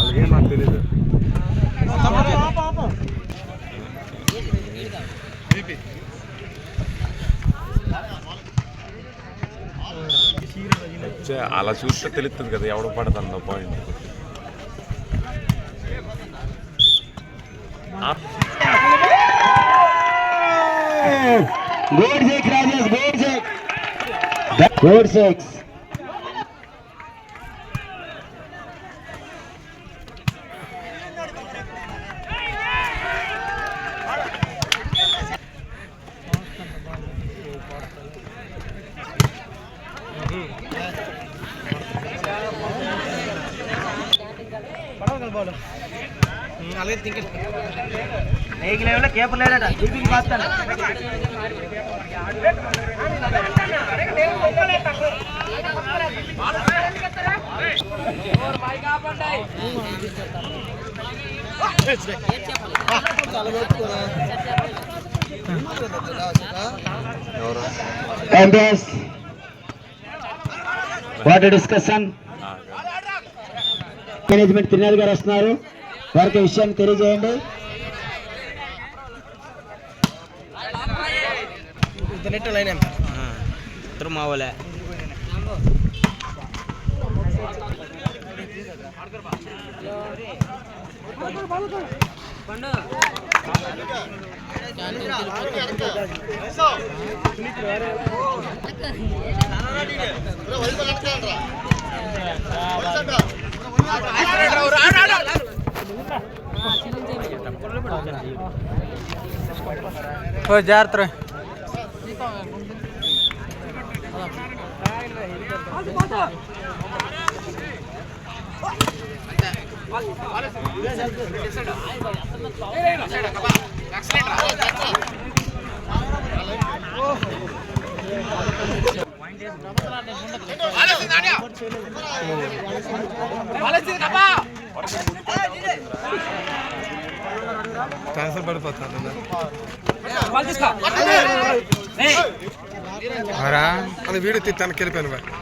అలాగే నాకు తెలీదు. అలా చూస్తే తెలుస్తుంది కదా ఎవడు పడుతుందో point. Good six, Rajesh. Good six. Good six. అలాగే తింకి ఏక్ లెవెల్ కేపర్ లేడట దీపింగ్ పాస్తాను ఓర్ మై కాపండి Campus. What a discussion. Management Tirunath garu వస్తున్నారు, వారికి విషయాన్ని తెలియజేయండి. మావలే జాగ్రత్త ట్రాన్స్ఫర్ పడిపోతాను అది వీడియో తిట్టానికి వెళ్ళిపోయాను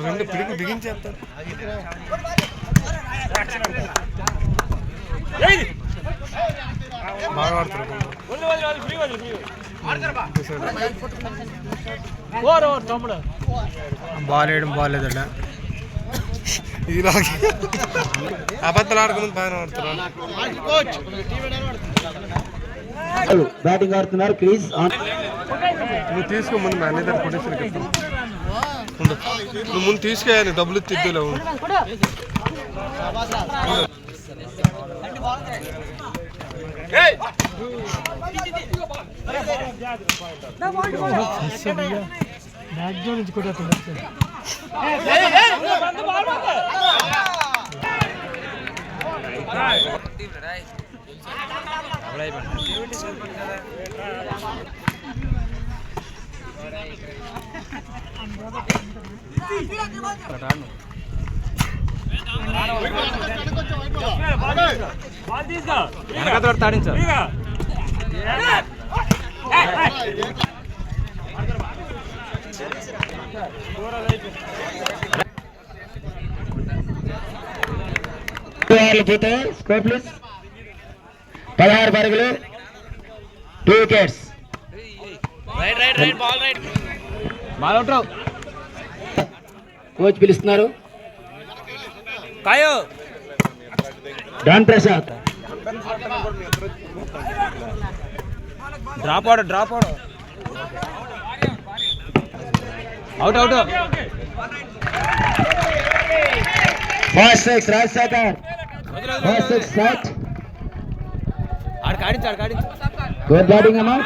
రెండు పిడికి బిగించేస్తారు. బాగా ఆడుతున్నారు. బాల్ వేయడం బాగాలేదట. ఇలాగే అబద్ధాలు ఆడుకుని బాగా ఆడుతున్నారు. బ్యాటింగ్ ఆడుతున్నారు. క్రీజ్ నువ్వు తీసుకో ముందు మేనేజర్ కొటేషన్ చెప్తాను. నువ్వు ముందు తీసుకెళ్ళి డబ్బులు తిద్దులేవు. తాడించు స్కోర్ ప్లీజ్ 16 పరుగులు 2 వికెట్స్. కోచ్ పిలుస్తున్నారు. డాన్ Prasad drop out first six Rajasekhar. First six shot. ఆడించు గుడ్ బ్యాటింగ్ అమ్మా.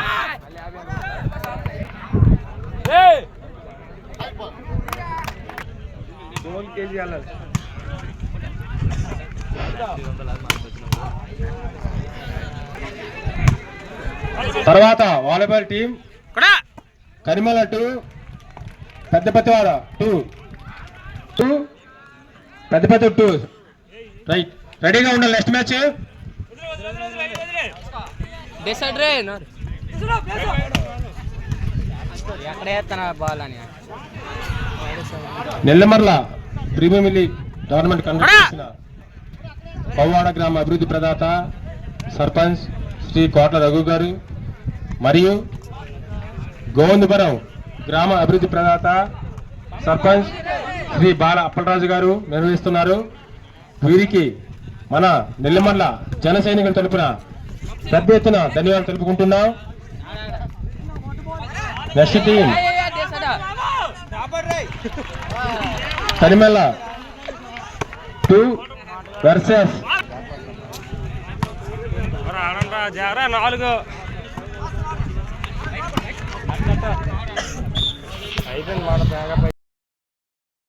తర్వాత volleyball team Kanimala 2, Peddapativada 2, Peddapati 2. Right, రెడీగా ఉండాలి. నెక్స్ట్ మ్యాచ్ ఎక్కడ వేస్తాను బాల్ అని Nellimarla premium league tournament conduct చేసిన పవ్వాడ గ్రామ అభివృద్ధి ప్రదాత సర్పంచ్ శ్రీ కోట్ల రఘు గారు మరియు గోవిందపురం గ్రామ అభివృద్ధి ప్రదాత సర్పంచ్ శ్రీ బాల అప్పలరాజు గారు నిర్వహిస్తున్నారు. వీరికి మన నెల్లమర్ల జన సైనికుల తరపున పెద్ద ఎత్తున ధన్యవాదాలు తెలుపుకుంటున్నాం. Next team Tarimella 2 versus 4